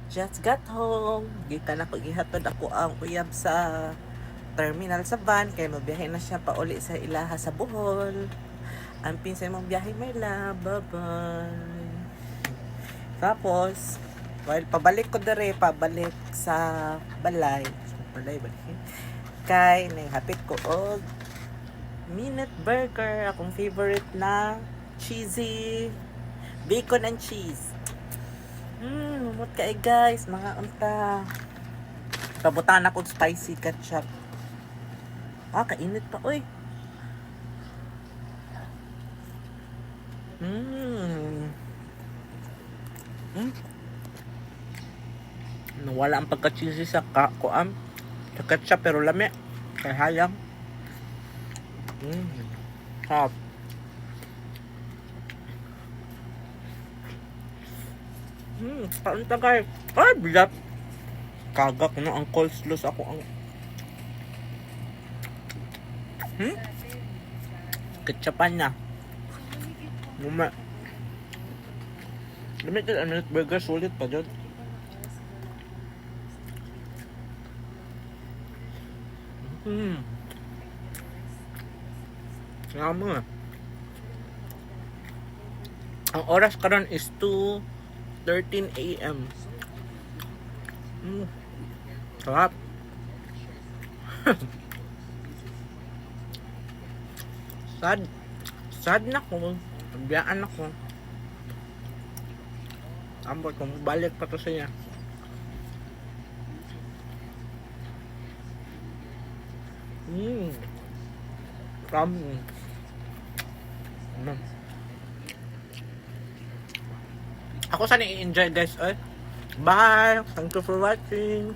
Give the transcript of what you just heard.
Just got home. Gikan ako gihatod ako ang uyab sa terminal sa van kay mabiyahe na siya pa uli sa ilaha sa Bohol. Ang pinsan mong biyahe, my love. Bye-bye. Tapos, while pabalik ko dere, pabalik sa balay. Balay. Kay, naghapit ko og minute burger. Akong favorite na cheesy bacon and cheese. Mumot ka guys, mga unta. Pabutan ako spicy ketchup. Kainit pa, oy. Nawala ang pagka-cheesy sa kuam. Sa ketchup, pero lami. Kaya hayang. Sarap. Paunta guys. Bilat. Kagak no ang coleslaw sa ako ang ketchupan niya. Luma. Limited and minute burger, sulit pa dyan. Sama. Ang oras karon is 2:13 AM. Sarap. Sad na ko. Biyaan ako. Ambot kung balik pa to sa niya. Ako sana i-enjoy guys. Bye! Thank you for watching.